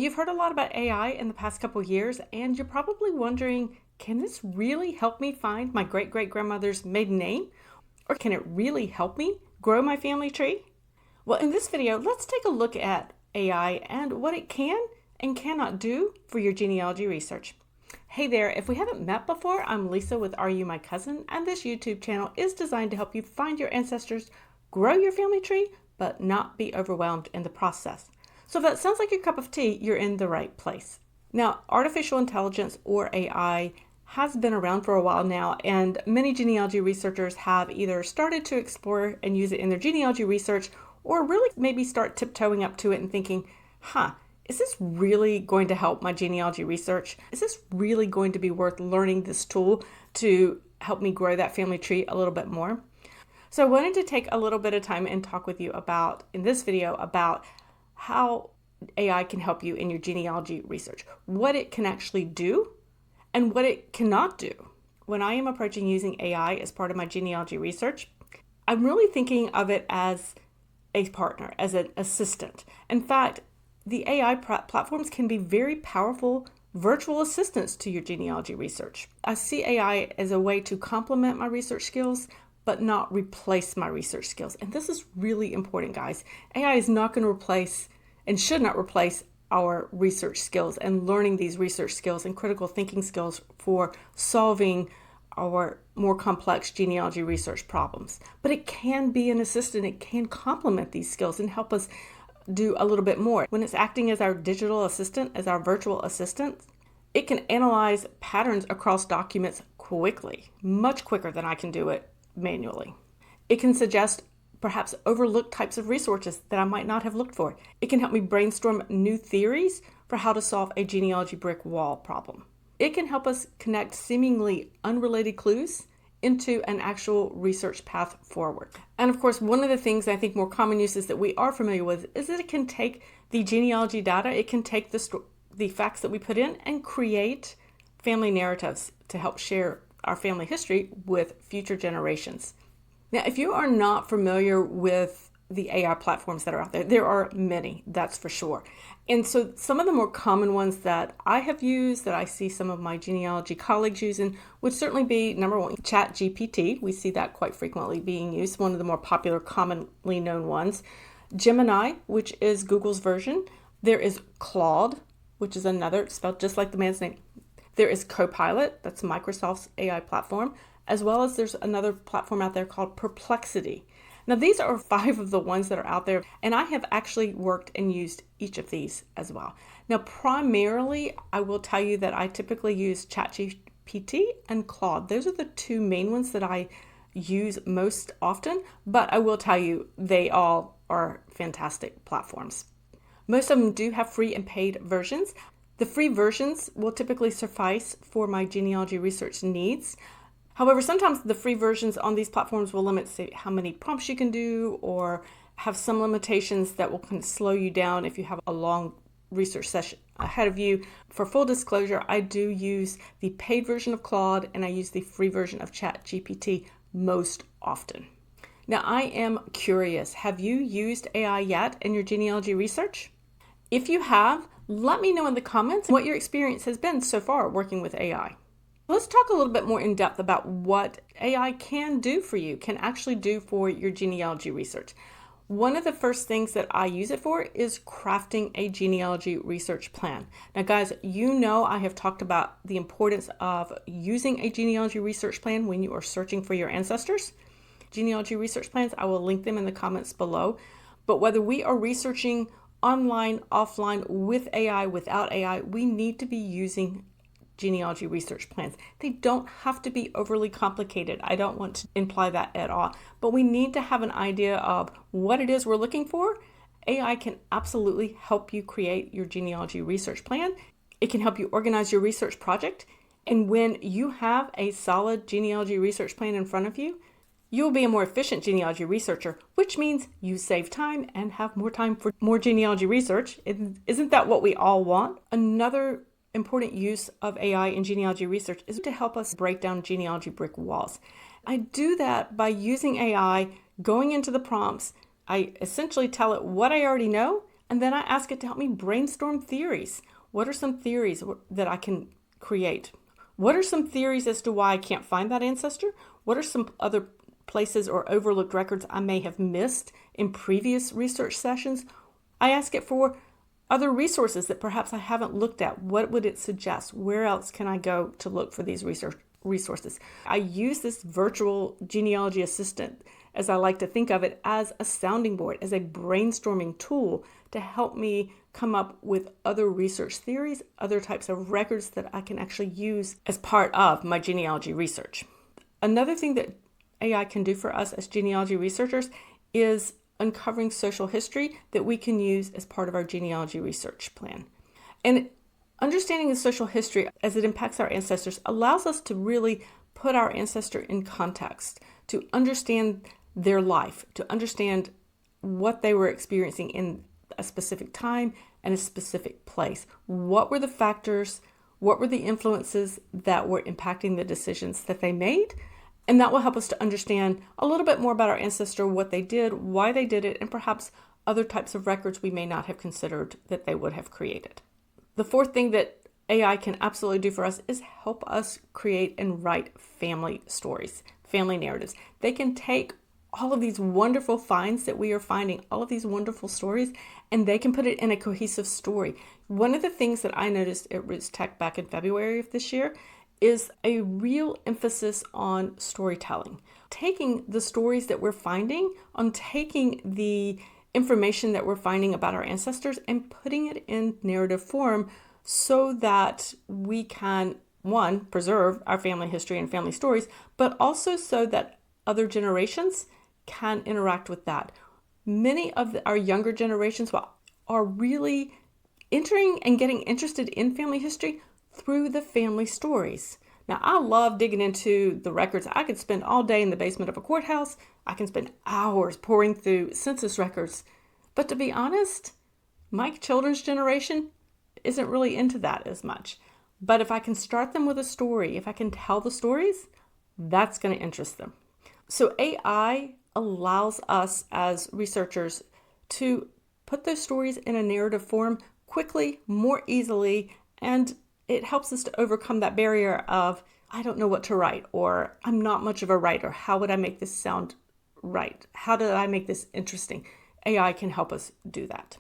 You've heard a lot about AI in the past couple years, and you're probably wondering, can this really help me find my great-great-grandmother's maiden name? Or can it really help me grow my family tree? Well, in this video, let's take a look at AI and what it can and cannot do for your genealogy research. Hey there, if we haven't met before, I'm Lisa with Are You My Cousin, and this YouTube channel is designed to help you find your ancestors, grow your family tree, but not be overwhelmed in the process. So if that sounds like your cup of tea, you're in the right place. Now, artificial intelligence or AI has been around for a while now, and many genealogy researchers have either started to explore and use it in their genealogy research or really maybe start tiptoeing up to it and thinking, is this really going to help my genealogy research? Is this really going to be worth learning this tool to help me grow that family tree a little bit more? So I wanted to take a little bit of time and talk with you about, in this video, about how AI can help you in your genealogy research, what it can actually do, and what it cannot do. When I am approaching using AI as part of my genealogy research, I'm really thinking of it as a partner, as an assistant. In fact, the AI platforms can be very powerful virtual assistants to your genealogy research. I see AI as a way to complement my research skills, but not replace my research skills. And this is really important, guys. AI is not going to replace and should not replace our research skills and learning these research skills and critical thinking skills for solving our more complex genealogy research problems. But it can be an assistant. It can complement these skills and help us do a little bit more. When it's acting as our digital assistant, as our virtual assistant, it can analyze patterns across documents quickly, much quicker than I can do it manually. It can suggest perhaps overlooked types of resources that I might not have looked for. It can help me brainstorm new theories for how to solve a genealogy brick wall problem. It can help us connect seemingly unrelated clues into an actual research path forward. And of course, one of the things I think more common uses that we are familiar with is that it can take the genealogy data, it can take the facts that we put in and create family narratives to help share our family history with future generations. Now, if you are not familiar with the AI platforms that are out there, there are many, that's for sure. And so some of the more common ones that I have used, that I see some of my genealogy colleagues using, would certainly be, number one, ChatGPT. We see that quite frequently being used, one of the more popular, commonly known ones. Gemini, which is Google's version. There is Claude, which is another, spelled just like the man's name. There is Copilot, that's Microsoft's AI platform, as well as there's another platform out there called Perplexity. Now, these are 5 of the ones that are out there, and I have actually worked and used each of these as well. Now, primarily, I will tell you that I typically use ChatGPT and Claude. Those are the 2 main ones that I use most often, but I will tell you they all are fantastic platforms. Most of them do have free and paid versions. The free versions will typically suffice for my genealogy research needs. However, sometimes the free versions on these platforms will limit, say, how many prompts you can do, or have some limitations that will kind of slow you down if you have a long research session ahead of you. For full disclosure, I do use the paid version of Claude and I use the free version of ChatGPT most often. Now, I am curious, have you used AI yet in your genealogy research? If you have, let me know in the comments what your experience has been so far working with AI. Let's talk a little bit more in depth about what AI can do for you, can actually do for your genealogy research. One of the first things that I use it for is crafting a genealogy research plan. Now, guys, you know I have talked about the importance of using a genealogy research plan when you are searching for your ancestors. Genealogy research plans, I will link them in the comments below. But whether we are researching online, offline, with AI, without AI, we need to be using genealogy research plans. They don't have to be overly complicated. I don't want to imply that at all, but we need to have an idea of what it is we're looking for. AI can absolutely help you create your genealogy research plan. It can help you organize your research project. And when you have a solid genealogy research plan in front of you, you will be a more efficient genealogy researcher, which means you save time and have more time for more genealogy research. Isn't that what we all want? Another important use of AI in genealogy research is to help us break down genealogy brick walls. I do that by using AI, going into the prompts. I essentially tell it what I already know. And then I ask it to help me brainstorm theories. What are some theories that I can create? What are some theories as to why I can't find that ancestor? What are some other places or overlooked records I may have missed in previous research sessions? I ask it for other resources that perhaps I haven't looked at. What would it suggest? Where else can I go to look for these resources? I use this virtual genealogy assistant, as I like to think of it, as a sounding board, as a brainstorming tool to help me come up with other research theories, other types of records that I can actually use as part of my genealogy research. Another thing that AI can do for us as genealogy researchers is uncovering social history that we can use as part of our genealogy research plan. And understanding the social history as it impacts our ancestors allows us to really put our ancestor in context, to understand their life, to understand what they were experiencing in a specific time and a specific place. What were the factors? What were the influences that were impacting the decisions that they made? And that will help us to understand a little bit more about our ancestor, what they did, why they did it, and perhaps other types of records we may not have considered that they would have created. The fourth thing that AI can absolutely do for us is help us create and write family stories, family narratives. They can take all of these wonderful finds that we are finding, all of these wonderful stories, and they can put it in a cohesive story. One of the things that I noticed at Roots Tech back in February of this year is a real emphasis on storytelling. Taking the stories that we're finding, on taking the information that we're finding about our ancestors and putting it in narrative form so that we can, one, preserve our family history and family stories, but also so that other generations can interact with that. Many of our younger generations are really entering and getting interested in family history through the family stories. Now, I love digging into the records. I could spend all day in the basement of a courthouse. I can spend hours pouring through census records. But to be honest, my children's generation isn't really into that as much. But if I can start them with a story, if I can tell the stories, that's going to interest them. So AI allows us as researchers to put those stories in a narrative form quickly, more easily, and it helps us to overcome that barrier of, I don't know what to write, or I'm not much of a writer. How would I make this sound right? How do I make this interesting? AI can help us do that.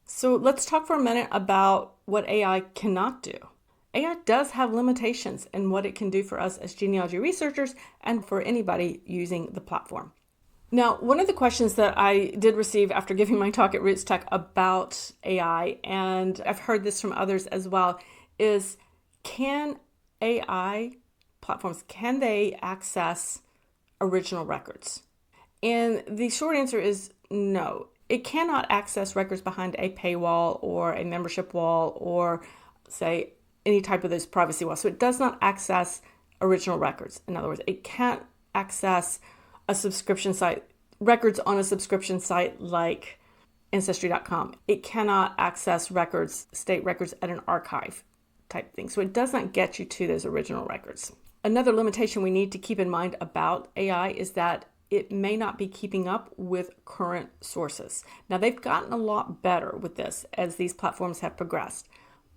So let's talk for a minute about what AI cannot do. AI does have limitations in what it can do for us as genealogy researchers and for anybody using the platform. Now, one of the questions that I did receive after giving my talk at Roots Tech about AI, and I've heard this from others as well, is can AI platforms, can they access original records? And the short answer is no. It cannot access records behind a paywall or a membership wall or, say, any type of those privacy walls. So it does not access original records. In other words, it can't access a subscription site, records on a subscription site like Ancestry.com. It cannot access records, state records at an archive type thing. So it does not get you to those original records. Another limitation we need to keep in mind about AI is that it may not be keeping up with current sources. Now, they've gotten a lot better with this as these platforms have progressed,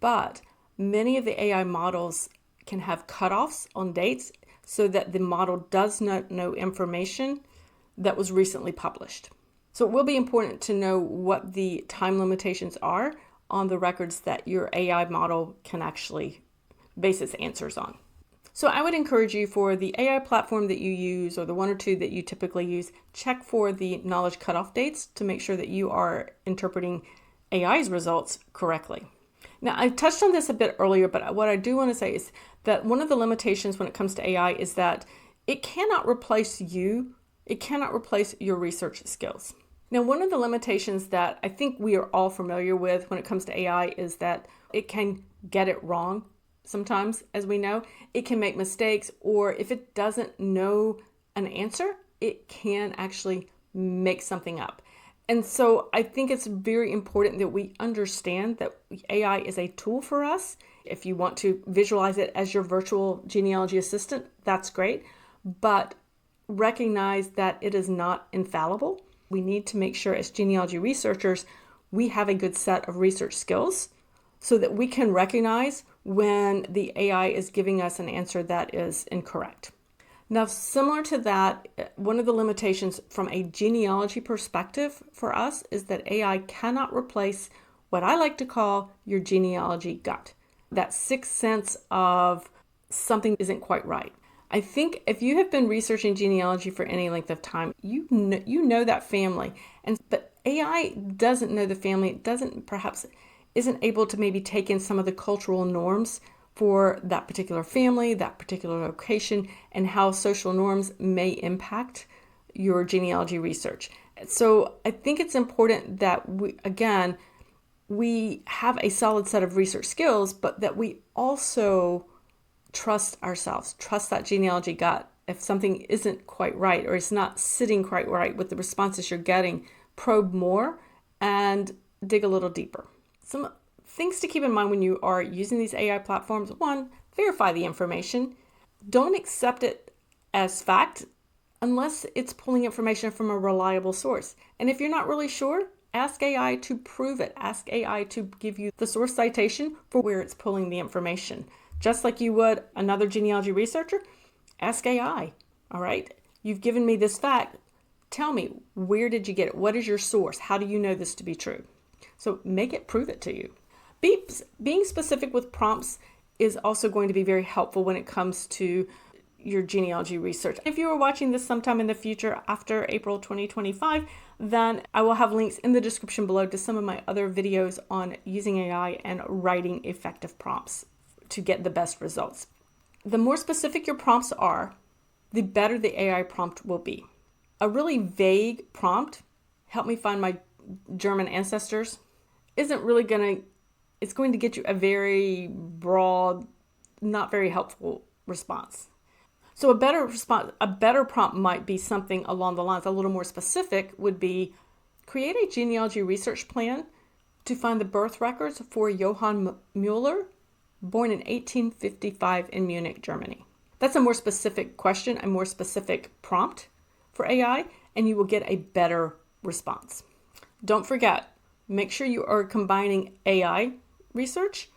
but many of the AI models can have cutoffs on dates so that the model does not know information that was recently published. So it will be important to know what the time limitations are on the records that your AI model can actually base its answers on. So I would encourage you, for the AI platform that you use or the one or two that you typically use, check for the knowledge cutoff dates to make sure that you are interpreting AI's results correctly. Now, I touched on this a bit earlier, but what I do want to say is that one of the limitations when it comes to AI is that it cannot replace you. It cannot replace your research skills. Now, one of the limitations that I think we are all familiar with when it comes to AI is that it can get it wrong sometimes, as we know. It can make mistakes, or if it doesn't know an answer, it can actually make something up. And so I think it's very important that we understand that AI is a tool for us. If you want to visualize it as your virtual genealogy assistant, that's great. But recognize that it is not infallible. We need to make sure as genealogy researchers, we have a good set of research skills so that we can recognize when the AI is giving us an answer that is incorrect. Now, similar to that, one of the limitations from a genealogy perspective for us is that AI cannot replace what I like to call your genealogy gut, that sixth sense of something isn't quite right. I think if you have been researching genealogy for any length of time, you know that family, but AI doesn't know the family, isn't able to maybe take in some of the cultural norms for that particular family, that particular location, and how social norms may impact your genealogy research. So I think it's important that we have a solid set of research skills, but that we also trust ourselves, trust that genealogy gut. If something isn't quite right or it's not sitting quite right with the responses you're getting, probe more and dig a little deeper. Some things to keep in mind when you are using these AI platforms: one, verify the information. Don't accept it as fact unless it's pulling information from a reliable source. And if you're not really sure, ask AI to prove it. Ask AI to give you the source citation for where it's pulling the information. Just like you would another genealogy researcher, ask AI, all right? You've given me this fact. Tell me, where did you get it? What is your source? How do you know this to be true? So make it prove it to you. Being specific with prompts is also going to be very helpful when it comes to your genealogy research. If you are watching this sometime in the future after April 2025, then I will have links in the description below to some of my other videos on using AI and writing effective prompts to get the best results. The more specific your prompts are, the better the AI prompt will be. A really vague prompt, help me find my German ancestors, it's going to get you a very broad, not very helpful response. So a better prompt might be something along the lines, a little more specific, would be create a genealogy research plan to find the birth records for Johann Mueller, born in 1855 in Munich, Germany. That's a more specific question, a more specific prompt for AI, and you will get a better response. Don't forget, make sure you are combining AI research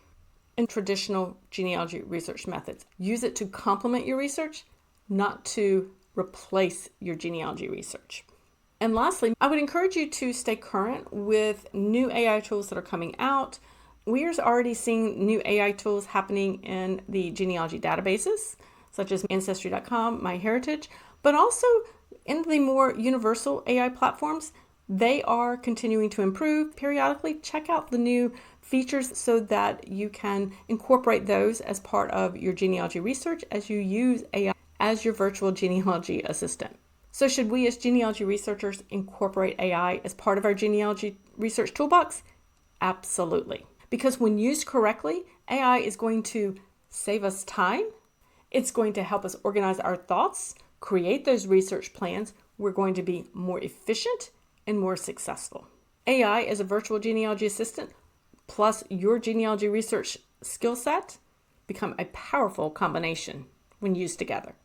and traditional genealogy research methods. Use it to complement your research, not to replace your genealogy research. And lastly, I would encourage you to stay current with new AI tools that are coming out. We are already seeing new AI tools happening in the genealogy databases, such as Ancestry.com, MyHeritage, but also in the more universal AI platforms. They are continuing to improve. Periodically, check out the new features so that you can incorporate those as part of your genealogy research as you use AI as your virtual genealogy assistant. So should we as genealogy researchers incorporate AI as part of our genealogy research toolbox? Absolutely. Because when used correctly, AI is going to save us time. It's going to help us organize our thoughts, create those research plans. We're going to be more efficient and more successful. AI as a virtual genealogy assistant plus your genealogy research skill set become a powerful combination when used together.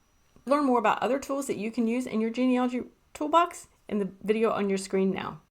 Learn more about other tools that you can use in your genealogy toolbox in the video on your screen now.